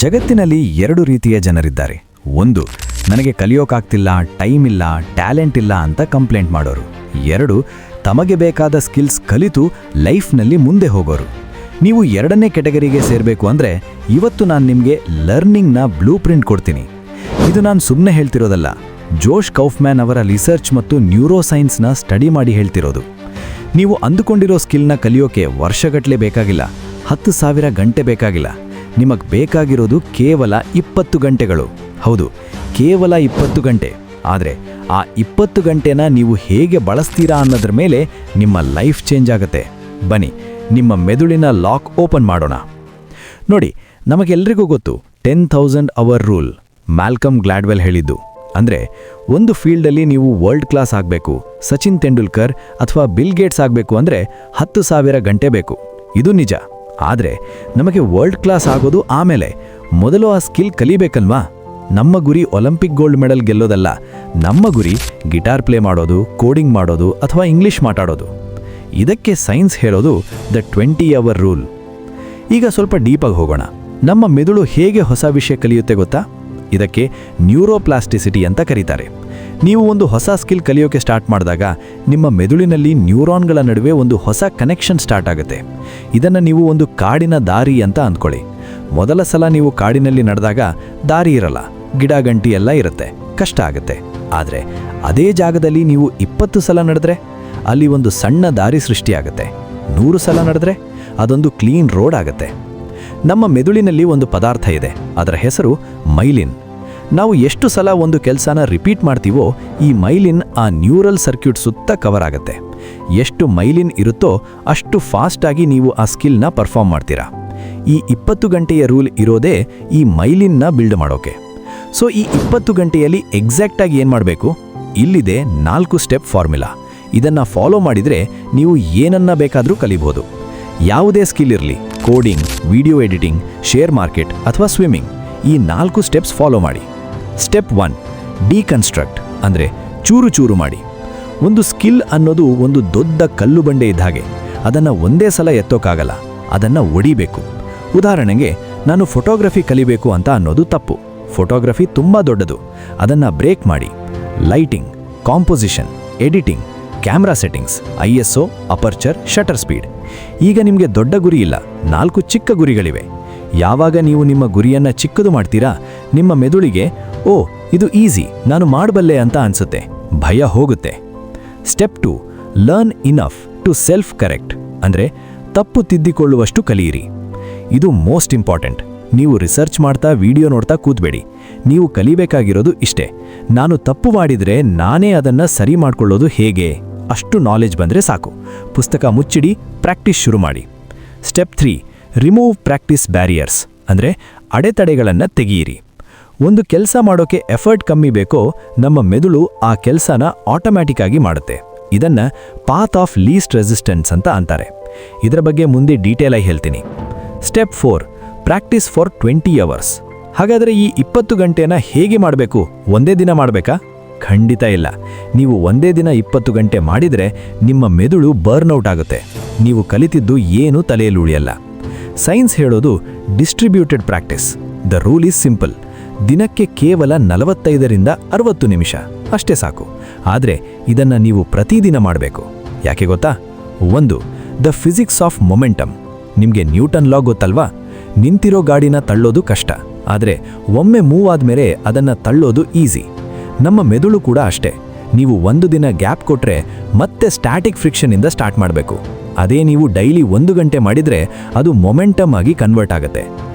ಜಗತ್ತಿನಲ್ಲಿ ಎರಡು ರೀತಿಯ ಜನರಿದ್ದಾರೆ. ಒಂದು, ನನಗೆ ಕಲಿಯೋಕ್ಕಾಗ್ತಿಲ್ಲ, ಟೈಮ್ ಇಲ್ಲ, ಟ್ಯಾಲೆಂಟ್ ಇಲ್ಲ ಅಂತ ಕಂಪ್ಲೇಂಟ್ ಮಾಡೋರು. ಎರಡು, ತಮಗೆ ಬೇಕಾದ ಸ್ಕಿಲ್ಸ್ ಕಲಿತು ಲೈಫ್ನಲ್ಲಿ ಮುಂದೆ ಹೋಗೋರು. ನೀವು ಎರಡನೇ ಕೆಟಗರಿಗೆ ಸೇರಬೇಕು ಅಂದರೆ ಇವತ್ತು ನಾನು ನಿಮಗೆ ಲರ್ನಿಂಗ್ನ ಬ್ಲೂ ಪ್ರಿಂಟ್ ಕೊಡ್ತೀನಿ. ಇದು ನಾನು ಸುಮ್ಮನೆ ಹೇಳ್ತಿರೋದಲ್ಲ, ಜೋಶ್ ಕೌಫ್ಮ್ಯಾನ್ ಅವರ ರಿಸರ್ಚ್ ಮತ್ತು ನ್ಯೂರೋಸೈನ್ಸ್ನ ಸ್ಟಡಿ ಮಾಡಿ ಹೇಳ್ತಿರೋದು. ನೀವು ಅಂದುಕೊಂಡಿರೋ ಸ್ಕಿಲ್ನ ಕಲಿಯೋಕೆ ವರ್ಷಗಟ್ಟಲೆ ಬೇಕಾಗಿಲ್ಲ, 10,000 ಗಂಟೆ ಬೇಕಾಗಿಲ್ಲ. ನಿಮಗೆ ಬೇಕಾಗಿರೋದು ಕೇವಲ 20 ಗಂಟೆಗಳು. ಹೌದು, ಕೇವಲ 20 ಗಂಟೆ. ಆದರೆ ಆ 20 ಗಂಟೆನ ನೀವು ಹೇಗೆ ಬಳಸ್ತೀರಾ ಅನ್ನೋದ್ರ ಮೇಲೆ ನಿಮ್ಮ ಲೈಫ್ ಚೇಂಜ್ ಆಗುತ್ತೆ. ಬನ್ನಿ, ನಿಮ್ಮ ಮೆದುಳಿನ ಲಾಕ್ ಓಪನ್ ಮಾಡೋಣ. ನೋಡಿ, ನಮಗೆಲ್ಲರಿಗೂ ಗೊತ್ತು 10,000 ಅವರ್ ರೂಲ್, ಮ್ಯಾಲ್ಕಮ್ ಗ್ಲಾಡ್ವೆಲ್ ಹೇಳಿದ್ದು. ಅಂದರೆ ಒಂದು ಫೀಲ್ಡಲ್ಲಿ ನೀವು ವರ್ಲ್ಡ್ ಕ್ಲಾಸ್ ಆಗಬೇಕು, ಸಚಿನ್ ತೆಂಡೂಲ್ಕರ್ ಅಥವಾ ಬಿಲ್ ಗೇಟ್ಸ್ ಆಗಬೇಕು ಅಂದರೆ 10,000 ಗಂಟೆ ಬೇಕು. ಇದು ನಿಜ. ಆದರೆ ನಮಗೆ ವರ್ಲ್ಡ್ ಕ್ಲಾಸ್ ಆಗೋದು ಆಮೇಲೆ. ಮೊದಲು ಆ ಸ್ಕಿಲ್ ಕಲಿಬೇಕಲ್ವಾ? ನಮ್ಮ ಗುರಿ ಒಲಿಂಪಿಕ್ ಗೋಲ್ಡ್ ಮೆಡಲ್ ಗೆಲ್ಲೋದಲ್ಲ. ನಮ್ಮ ಗುರಿ ಗಿಟಾರ್ ಪ್ಲೇ ಮಾಡೋದು, ಕೋಡಿಂಗ್ ಮಾಡೋದು ಅಥವಾ ಇಂಗ್ಲಿಷ್ ಮಾತಾಡೋದು. ಇದಕ್ಕೆ ಸೈನ್ಸ್ ಹೇಳೋದು ದ 20 ಅವರ್ ರೂಲ್. ಈಗ ಸ್ವಲ್ಪ ಡೀಪಾಗಿ ಹೋಗೋಣ. ನಮ್ಮ ಮೆದುಳು ಹೇಗೆ ಹೊಸ ವಿಷಯ ಕಲಿಯುತ್ತೆ ಗೊತ್ತಾ? ಇದಕ್ಕೆ ನ್ಯೂರೋಪ್ಲಾಸ್ಟಿಸಿಟಿ ಅಂತ ಕರೀತಾರೆ. ನೀವು ಒಂದು ಹೊಸ ಸ್ಕಿಲ್ ಕಲಿಯೋಕೆ ಸ್ಟಾರ್ಟ್ ಮಾಡಿದಾಗ ನಿಮ್ಮ ಮೆದುಳಿನಲ್ಲಿ ನ್ಯೂರಾನ್ಗಳ ನಡುವೆ ಒಂದು ಹೊಸ ಕನೆಕ್ಷನ್ ಸ್ಟಾರ್ಟ್ ಆಗುತ್ತೆ. ಇದನ್ನು ನೀವು ಒಂದು ಕಾಡಿನ ದಾರಿ ಅಂತ ಅಂದ್ಕೊಳ್ಳಿ. ಮೊದಲ ಸಲ ನೀವು ಕಾಡಿನಲ್ಲಿ ನಡೆದಾಗ ದಾರಿ ಇರಲ್ಲ, ಗಿಡ ಗಂಟಿ ಎಲ್ಲ ಇರುತ್ತೆ, ಕಷ್ಟ ಆಗುತ್ತೆ. ಆದರೆ ಅದೇ ಜಾಗದಲ್ಲಿ ನೀವು 20 ಸಲ ನಡೆದ್ರೆ ಅಲ್ಲಿ ಒಂದು ಸಣ್ಣ ದಾರಿ ಸೃಷ್ಟಿಯಾಗುತ್ತೆ. 100 ಸಲ ನಡೆದ್ರೆ ಅದೊಂದು ಕ್ಲೀನ್ ರೋಡ್ ಆಗುತ್ತೆ. ನಮ್ಮ ಮೆದುಳಿನಲ್ಲಿ ಒಂದು ಪದಾರ್ಥ ಇದೆ, ಅದರ ಹೆಸರು ಮೈಲಿನ್. ನಾವು ಎಷ್ಟು ಸಲ ಒಂದು ಕೆಲಸನ ರಿಪೀಟ್ ಮಾಡ್ತೀವೋ ಈ ಮೈಲಿನ್ ಆ ನ್ಯೂರಲ್ ಸರ್ಕ್ಯೂಟ್ ಸುತ್ತ ಕವರ್ ಆಗುತ್ತೆ. ಎಷ್ಟು ಮೈಲಿನ್ ಇರುತ್ತೋ ಅಷ್ಟು ಫಾಸ್ಟಾಗಿ ನೀವು ಆ ಸ್ಕಿಲ್ನ ಪರ್ಫಾರ್ಮ್ ಮಾಡ್ತೀರಾ. ಈ 20 ಗಂಟೆಯ ರೂಲ್ ಇರೋದೇ ಈ ಮೈಲಿನ್ನ ಬಿಲ್ಡ್ ಮಾಡೋಕೆ. ಸೊ ಈ 20 ಗಂಟೆಯಲ್ಲಿ ಎಕ್ಸಾಕ್ಟಾಗಿ ಏನು ಮಾಡಬೇಕು? ಇಲ್ಲಿದೆ 4 ಸ್ಟೆಪ್ ಫಾರ್ಮುಲಾ. ಇದನ್ನು ಫಾಲೋ ಮಾಡಿದರೆ ನೀವು ಏನನ್ನ ಬೇಕಾದರೂ ಕಲಿಬಹುದು. ಯಾವುದೇ ಸ್ಕಿಲ್ ಇರಲಿ, coding, video editing, share market ಅಥವಾ ಸ್ವಿಮ್ಮಿಂಗ್, ಈ 4 ಸ್ಟೆಪ್ಸ್ ಫಾಲೋ ಮಾಡಿ. ಸ್ಟೆಪ್ 1, ಡಿಕನ್ಸ್ಟ್ರಕ್ಟ್, ಅಂದರೆ ಚೂರು ಚೂರು ಮಾಡಿ. ಒಂದು ಸ್ಕಿಲ್ ಅನ್ನೋದು ಒಂದು ದೊಡ್ಡ ಕಲ್ಲು ಬಂಡೆ ಇದ್ದ ಹಾಗೆ. ಅದನ್ನು ಒಂದೇ ಸಲ ಎತ್ತೋಕ್ಕಾಗಲ್ಲ, ಅದನ್ನು ಒಡಿಬೇಕು. ಉದಾಹರಣೆಗೆ, ನಾನು ಫೋಟೋಗ್ರಫಿ ಕಲಿಬೇಕು ಅಂತ ಅನ್ನೋದು ತಪ್ಪು. ಫೋಟೋಗ್ರಫಿ ತುಂಬ ದೊಡ್ಡದು, ಅದನ್ನು ಬ್ರೇಕ್ ಮಾಡಿ. Lighting, composition, editing, camera settings, ISO, aperture, shutter speed. ಈಗ ನಿಮಗೆ ದೊಡ್ಡ ಗುರಿ ಇಲ್ಲ, 4 ಚಿಕ್ಕ ಗುರಿಗಳಿವೆ. ಯಾವಾಗ ನೀವು ನಿಮ್ಮ ಗುರಿಯನ್ನು ಚಿಕ್ಕದು ಮಾಡ್ತೀರಾ, ನಿಮ್ಮ ಮೆದುಳಿಗೆ ಓ ಇದು ಈಸಿ, ನಾನು ಮಾಡಬಲ್ಲೆ ಅಂತ ಅನಿಸುತ್ತೆ. ಭಯ ಹೋಗುತ್ತೆ. Step 2, learn enough to self correct, ಅಂದರೆ ತಪ್ಪು ತಿದ್ದಿಕೊಳ್ಳುವಷ್ಟು ಕಲಿಯಿರಿ. ಇದು ಮೋಸ್ಟ್ ಇಂಪಾರ್ಟೆಂಟ್. ನೀವು ರಿಸರ್ಚ್ ಮಾಡ್ತಾ, ವಿಡಿಯೋ ನೋಡ್ತಾ ಕೂತ್ಬೇಡಿ. ನೀವು ಕಲಿಬೇಕಾಗಿರೋದು ಇಷ್ಟೇ: ನಾನು ತಪ್ಪು ಮಾಡಿದರೆ ನಾನೇ ಅದನ್ನು ಸರಿ ಮಾಡ್ಕೊಳ್ಳೋದು ಹೇಗೆ, ಅಷ್ಟು ನಾಲೆಜ್ ಬಂದರೆ ಸಾಕು. ಪುಸ್ತಕ ಮುಚ್ಚಿಡಿ, ಪ್ರಾಕ್ಟೀಸ್ ಶುರು ಮಾಡಿ. ಸ್ಟೆಪ್ 3, ರಿಮೂವ್ ಪ್ರಾಕ್ಟೀಸ್ ಬ್ಯಾರಿಯರ್ಸ್, ಅಂದರೆ ಅಡೆತಡೆಗಳನ್ನು ತೆಗೆಯಿರಿ. ಒಂದು ಕೆಲಸ ಮಾಡೋಕೆ ಎಫರ್ಟ್ ಕಮ್ಮಿ ಬೇಕೋ, ನಮ್ಮ ಮೆದುಳು ಆ ಕೆಲಸನ ಆಟೋಮ್ಯಾಟಿಕ್ ಆಗಿ ಮಾಡುತ್ತೆ. ಇದನ್ನು ಪಾತ್ ಆಫ್ ಲೀಸ್ಟ್ ರೆಸಿಸ್ಟೆನ್ಸ್ ಅಂತ ಅಂತಾರೆ. ಇದರ ಬಗ್ಗೆ ಮುಂದೆ ಡೀಟೇಲ್ ಆಗಿ ಹೇಳ್ತೀನಿ. Step 4, practice for 20 hours. ಹಾಗಾದರೆ ಈ 20 ಗಂಟೆನ ಹೇಗೆ ಮಾಡಬೇಕು? ಒಂದೇ ದಿನ ಮಾಡಬೇಕಾ? ಖಂಡಿತ ಇಲ್ಲ. ನೀವು ಒಂದೇ ದಿನ 20 ಗಂಟೆ ಮಾಡಿದರೆ ನಿಮ್ಮ ಮೆದುಳು ಬರ್ನ್ಔಟ್ ಆಗುತ್ತೆ. ನೀವು ಕಲಿತಿದ್ದು ಏನೂ ತಲೆಯಲ್ಲಿ ಉಳಿಯಲ್ಲ. ಸೈನ್ಸ್ ಹೇಳೋದು distributed practice. The rule is simple. ದಿನಕ್ಕೆ ಕೇವಲ 45ರಿಂದ 60 ನಿಮಿಷ ಅಷ್ಟೇ ಸಾಕು. ಆದರೆ ಇದನ್ನು ನೀವು ಪ್ರತಿದಿನ ಮಾಡಬೇಕು. ಯಾಕೆ ಗೊತ್ತಾ? 1, ದ ಫಿಸಿಕ್ಸ್ ಆಫ್ ಮೊಮೆಂಟಮ್. ನಿಮಗೆ ನ್ಯೂಟನ್ ಲಾ ಗೊತ್ತಲ್ವಾ? ನಿಂತಿರೋ ಗಾಡಿನ ತಳ್ಳೋದು ಕಷ್ಟ, ಆದರೆ ಒಮ್ಮೆ ಮೂವ್ ಆದಮೇಲೆ ಅದನ್ನು ತಳ್ಳೋದು ಈಸಿ. ನಮ್ಮ ಮೆದುಳು ಕೂಡ ಅಷ್ಟೇ. ನೀವು ಒಂದು ದಿನ ಗ್ಯಾಪ್ ಕೊಟ್ಟರೆ ಮತ್ತೆ ಸ್ಟ್ಯಾಟಿಕ್ ಫ್ರಿಕ್ಷನಿಂದ ಸ್ಟಾರ್ಟ್ ಮಾಡಬೇಕು. ಅದೇ ನೀವು ಡೈಲಿ 1 ಗಂಟೆ ಮಾಡಿದರೆ ಅದು ಮೊಮೆಂಟಮ್ ಆಗಿ ಕನ್ವರ್ಟ್ ಆಗುತ್ತೆ.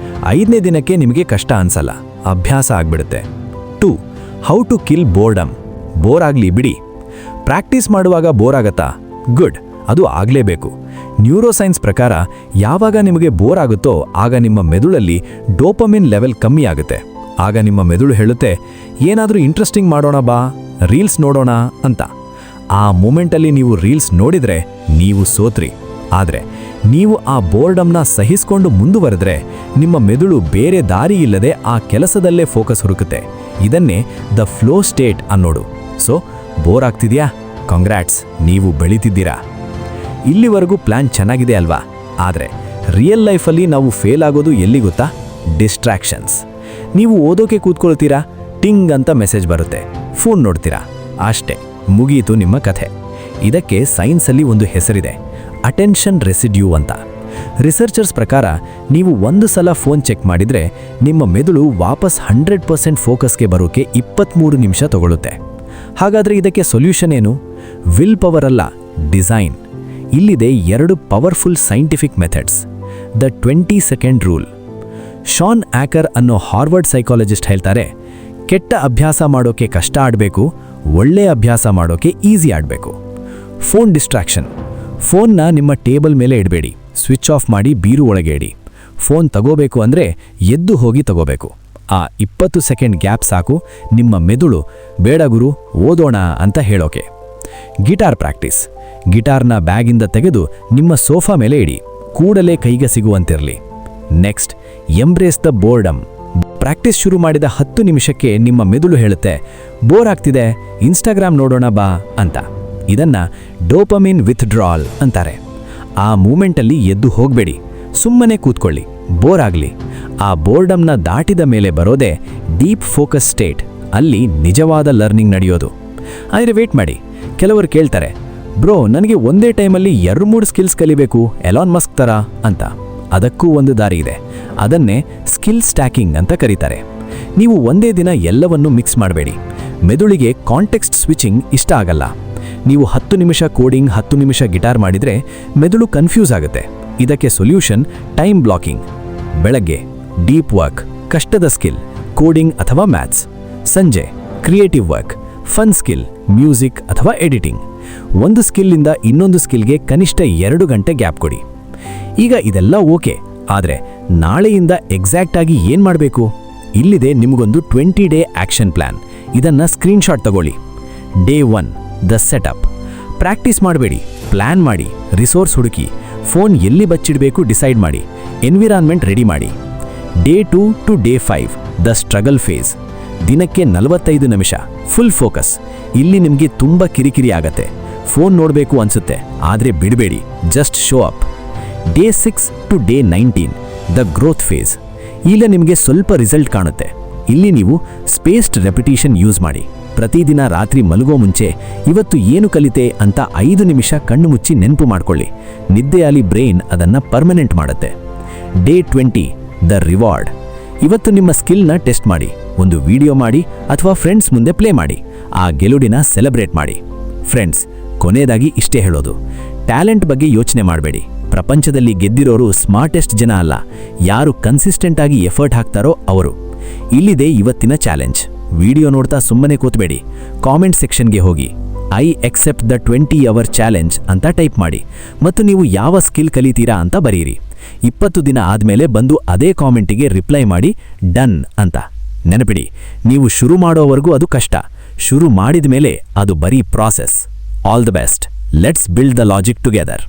5ನೇ ದಿನಕ್ಕೆ ನಿಮಗೆ ಕಷ್ಟ ಅನ್ಸಲ್ಲ, ಅಭ್ಯಾಸ ಆಗಿಬಿಡುತ್ತೆ. 2, how to kill boredom. Bore ಆಗಲಿ ಬಿಡಿ. ಪ್ರಾಕ್ಟೀಸ್ ಮಾಡುವಾಗ ಬೋರ್ ಆಗತ್ತಾ? ಗುಡ್, ಅದು ಆಗಲೇಬೇಕು. ನ್ಯೂರೋಸೈನ್ಸ್ ಪ್ರಕಾರ ಯಾವಾಗ ನಿಮಗೆ ಬೋರ್ ಆಗುತ್ತೋ ಆಗ ನಿಮ್ಮ ಮೆದುಳಲ್ಲಿ ಡೋಪಮಿನ್ ಲೆವೆಲ್ ಕಮ್ಮಿ ಆಗುತ್ತೆ. ಆಗ ನಿಮ್ಮ ಮೆದುಳು ಹೇಳುತ್ತೆ, ಏನಾದರೂ ಇಂಟ್ರೆಸ್ಟಿಂಗ್ ಮಾಡೋಣ ಬಾ, ರೀಲ್ಸ್ ನೋಡೋಣ ಅಂತ. ಆ ಮೂಮೆಂಟಲ್ಲಿ ನೀವು ರೀಲ್ಸ್ ನೋಡಿದರೆ ನೀವು ಸೋತ್ರಿ. ಆದರೆ ನೀವು ಆ ಬೋರ್ಡಮ್ನ ಸಹಿಸಿಕೊಂಡು ಮುಂದುವರೆದ್ರೆ ನಿಮ್ಮ ಮೆದುಳು ಬೇರೆ ದಾರಿ ಇಲ್ಲದೆ ಆ ಕೆಲಸದಲ್ಲೇ ಫೋಕಸ್ ಹುಡುಕುತ್ತೆ. ಇದನ್ನೇ ದ ಫ್ಲೋ ಸ್ಟೇಟ್ ಅನ್ನೋದು. ಸೊ ಬೋರ್ ಆಗ್ತಿದೆಯಾ? ಕಾಂಗ್ರಾಟ್ಸ್, ನೀವು ಬೆಳೀತಿದ್ದೀರಾ. ಇಲ್ಲಿವರೆಗೂ ಪ್ಲಾನ್ ಚೆನ್ನಾಗಿದೆ ಅಲ್ವಾ? ಆದರೆ ರಿಯಲ್ ಲೈಫಲ್ಲಿ ನಾವು ಫೇಲ್ ಆಗೋದು ಎಲ್ಲಿ ಗೊತ್ತಾ? ಡಿಸ್ಟ್ರಾಕ್ಷನ್ಸ್. ನೀವು ಓದೋಕೆ ಕೂತ್ಕೊಳ್ತೀರಾ, ಟಿಂಗ್ ಅಂತ ಮೆಸೇಜ್ ಬರುತ್ತೆ, ಫೋನ್ ನೋಡ್ತೀರಾ, ಅಷ್ಟೇ, ಮುಗೀತು ನಿಮ್ಮ ಕಥೆ. ಇದಕ್ಕೆ ಸೈನ್ಸಲ್ಲಿ ಒಂದು ಹೆಸರಿದೆ, ಅಟೆನ್ಷನ್ ರೆಸಿಡ್ಯೂ ಅಂತ. ರಿಸರ್ಚರ್ಸ್ ಪ್ರಕಾರ ನೀವು ಒಂದು ಸಲ ಫೋನ್ ಚೆಕ್ ಮಾಡಿದರೆ ನಿಮ್ಮ ಮೆದುಳು ವಾಪಸ್ 100% ಫೋಕಸ್ಗೆ ಬರೋಕೆ 23 ನಿಮಿಷ ತಗೊಳ್ಳುತ್ತೆ. ಹಾಗಾದರೆ ಇದಕ್ಕೆ ಸೊಲ್ಯೂಷನ್ ಏನು? ವಿಲ್ ಪವರ್ ಅಲ್ಲ, ಡಿಸೈನ್. ಇಲ್ಲಿದೆ 2 powerful scientific methods. The 20 second rule. Shawn Achor ಅನ್ನೋ ಹಾರ್ವರ್ಡ್ ಸೈಕಾಲಜಿಸ್ಟ್ ಹೇಳ್ತಾರೆ, ಕೆಟ್ಟ ಅಭ್ಯಾಸ ಮಾಡೋಕೆ ಕಷ್ಟ ಆಡಬೇಕು, ಒಳ್ಳೆ ಅಭ್ಯಾಸ ಮಾಡೋಕೆ ಈಸಿ ಆಡಬೇಕು. Phone distraction. ಫೋನ್ನ ನಿಮ್ಮ ಟೇಬಲ್ ಮೇಲೆ ಇಡಬೇಡಿ, ಸ್ವಿಚ್ ಆಫ್ ಮಾಡಿ ಬೀರು ಒಳಗೆ ಇಡಿ. ಫೋನ್ ತಗೋಬೇಕು ಅಂದರೆ ಎದ್ದು ಹೋಗಿ ತಗೋಬೇಕು. ಆ 20 ಸೆಕೆಂಡ್ ಗ್ಯಾಪ್ ಸಾಕು ನಿಮ್ಮ ಮೆದುಳು ಬೇಡ ಗುರು ಓದೋಣ ಅಂತ ಹೇಳೋಕೆ. Guitar practice. ಗಿಟಾರ್ನ ಬ್ಯಾಗಿಂದ ತೆಗೆದು ನಿಮ್ಮ ಸೋಫಾ ಮೇಲೆ ಇಡಿ, ಕೂಡಲೇ ಕೈಗೆ ಸಿಗುವಂತಿರಲಿ. Next, embrace the boredom. Practice ಶುರು ಮಾಡಿದ 10 ನಿಮಿಷಕ್ಕೆ ನಿಮ್ಮ ಮೆದುಳು ಹೇಳುತ್ತೆ, ಬೋರ್ ಆಗ್ತಿದೆ, ಇನ್ಸ್ಟಾಗ್ರಾಮ್ ನೋಡೋಣ ಬಾ ಅಂತ. ಇದನ್ನ ಡೋಪಮಿನ್ ವಿತ್ಡ್ರಾಲ್ ಅಂತಾರೆ. ಆ ಮೂಮೆಂಟಲ್ಲಿ ಎದ್ದು ಹೋಗಬೇಡಿ, ಸುಮ್ಮನೆ ಕೂತ್ಕೊಳ್ಳಿ, ಬೋರ್ ಆಗಲಿ. ಆ ಬೋರ್ಡಮ್ನ ದಾಟಿದ ಮೇಲೆ ಬರೋದೇ ಡೀಪ್ ಫೋಕಸ್ ಸ್ಟೇಟ್. ಅಲ್ಲಿ ನಿಜವಾದ ಲರ್ನಿಂಗ್ ನಡೆಯೋದು. ಆದರೆ ವೇಟ್ ಮಾಡಿ, ಕೆಲವರು ಕೇಳ್ತಾರೆ, ಬ್ರೋ ನನಗೆ ಒಂದೇ ಟೈಮಲ್ಲಿ 2-3 ಸ್ಕಿಲ್ಸ್ ಕಲಿಬೇಕು, ಎಲಾನ್ ಮಸ್ಕ್ ಥರ ಅಂತ. ಅದಕ್ಕೂ ಒಂದು ದಾರಿ ಇದೆ. ಅದನ್ನೇ ಸ್ಕಿಲ್ ಸ್ಟ್ಯಾಕಿಂಗ್ ಅಂತ ಕರೀತಾರೆ. ನೀವು ಒಂದೇ ದಿನ ಎಲ್ಲವನ್ನೂ ಮಿಕ್ಸ್ ಮಾಡಬೇಡಿ. ಮೆದುಳಿಗೆ ಕಾಂಟೆಕ್ಸ್ಟ್ ಸ್ವಿಚಿಂಗ್ ಇಷ್ಟ ಆಗಲ್ಲ. ನೀವು 10 ನಿಮಿಷ ಕೋಡಿಂಗ್, 10 ನಿಮಿಷ ಗಿಟಾರ್ ಮಾಡಿದರೆ ಮೆದುಳು ಕನ್ಫ್ಯೂಸ್ ಆಗುತ್ತೆ. ಇದಕ್ಕೆ ಸೊಲ್ಯೂಷನ್ ಟೈಮ್ ಬ್ಲಾಕಿಂಗ್. ಬೆಳಗ್ಗೆ ಡೀಪ್ ವರ್ಕ್, ಕಷ್ಟದ ಸ್ಕಿಲ್, ಕೋಡಿಂಗ್ ಅಥವಾ ಮ್ಯಾಥ್ಸ್. ಸಂಜೆ creative work, fun skill, music ಅಥವಾ ಎಡಿಟಿಂಗ್. ಒಂದು ಸ್ಕಿಲ್ಲಿಂದ ಇನ್ನೊಂದು ಸ್ಕಿಲ್ಗೆ ಕನಿಷ್ಠ 2 ಗಂಟೆ ಗ್ಯಾಪ್ ಕೊಡಿ. ಈಗ ಇದೆಲ್ಲ ಓಕೆ, ಆದರೆ ನಾಳೆಯಿಂದ ಎಕ್ಸಾಕ್ಟ್ ಆಗಿ ಏನು ಮಾಡಬೇಕು? ಇಲ್ಲಿದೆ ನಿಮಗೊಂದು 20 ಡೇ ಆಕ್ಷನ್ ಪ್ಲಾನ್. ಇದನ್ನ ಸ್ಕ್ರೀನ್ಶಾಟ್ ತಗೊಳ್ಳಿ. Day 1 the setup. ಪ್ರಾಕ್ಟೀಸ್ ಮಾಡಬೇಡಿ, ಪ್ಲಾನ್ ಮಾಡಿ, ರಿಸೋರ್ಸ್ ಹುಡುಕಿ, ಫೋನ್ ಎಲ್ಲಿ ಬಚ್ಚಿಡಬೇಕು ಡಿಸೈಡ್ ಮಾಡಿ, ಎನ್ವಿರಾನ್ಮೆಂಟ್ ರೆಡಿ ಮಾಡಿ. Day 2 to day 5 the struggle phase. ದಿನಕ್ಕೆ 45 ನಿಮಿಷ ಫುಲ್ ಫೋಕಸ್. ಇಲ್ಲಿ ನಿಮಗೆ ತುಂಬ ಕಿರಿಕಿರಿ ಆಗತ್ತೆ, ಫೋನ್ ನೋಡಬೇಕು ಅನ್ಸುತ್ತೆ, ಆದರೆ ಬಿಡಬೇಡಿ, just show up. Day 6 to day 19 the growth phase. ಇಲ್ಲಿ ನಿಮಗೆ ಸ್ವಲ್ಪ ರಿಸಲ್ಟ್ ಕಾಣುತ್ತೆ. ಇಲ್ಲಿ ನೀವು ಸ್ಪೇಸ್ಡ್ ರೆಪಿಟೇಷನ್ ಯೂಸ್ ಮಾಡಿ. ಪ್ರತಿದಿನ ರಾತ್ರಿ ಮಲಗೋ ಮುಂಚೆ ಇವತ್ತು ಏನು ಕಲಿತೆ ಅಂತ 5 ನಿಮಿಷ ಕಣ್ಣು ಮುಚ್ಚಿ ನೆನಪು ಮಾಡ್ಕೊಳ್ಳಿ. ನಿದ್ದೆಯಲ್ಲಿ ಬ್ರೈನ್ ಅದನ್ನು ಪರ್ಮನೆಂಟ್ ಮಾಡುತ್ತೆ. Day 20 the reward. ಇವತ್ತು ನಿಮ್ಮ ಸ್ಕಿಲ್ನ ಟೆಸ್ಟ್ ಮಾಡಿ, ಒಂದು ವಿಡಿಯೋ ಮಾಡಿ ಅಥವಾ ಫ್ರೆಂಡ್ಸ್ ಮುಂದೆ ಪ್ಲೇ ಮಾಡಿ. ಆ ಗೆಲುವಿನ ಸೆಲೆಬ್ರೇಟ್ ಮಾಡಿ. ಫ್ರೆಂಡ್ಸ್, ಕೊನೆಯದಾಗಿ ಇಷ್ಟೇ ಹೇಳೋದು, ಟ್ಯಾಲೆಂಟ್ ಬಗ್ಗೆ ಯೋಚನೆ ಮಾಡಬೇಡಿ. ಪ್ರಪಂಚದಲ್ಲಿ ಗೆದ್ದಿರೋರು ಸ್ಮಾರ್ಟೆಸ್ಟ್ ಜನ ಅಲ್ಲ, ಯಾರು ಕನ್ಸಿಸ್ಟೆಂಟ್ ಆಗಿ ಎಫರ್ಟ್ ಹಾಕ್ತಾರೋ ಅವರು. ಇಲ್ಲಿದೆ ಇವತ್ತಿನ ಚಾಲೆಂಜ್. ವಿಡಿಯೋ ನೋಡ್ತಾ ಸುಮ್ಮನೆ ಕೂತ್ಬೇಡಿ, ಕಾಮೆಂಟ್ ಸೆಕ್ಷನ್ಗೆ ಹೋಗಿ I accept the 20 hour challenge ಅಂತ ಟೈಪ್ ಮಾಡಿ ಮತ್ತು ನೀವು ಯಾವ ಸ್ಕಿಲ್ ಕಲಿತೀರಾ ಅಂತ ಬರೀರಿ. 20 ದಿನ ಆದಮೇಲೆ ಬಂದು ಅದೇ ಕಾಮೆಂಟಿಗೆ ರಿಪ್ಲೈ ಮಾಡಿ ಡನ್ ಅಂತ. ನೆನಪಿಡಿ, ನೀವು ಶುರು ಮಾಡೋವರೆಗೂ ಅದು ಕಷ್ಟ, ಶುರು ಮಾಡಿದ ಮೇಲೆ ಅದು ಬರೀ process. All the best. Let's build the logic together.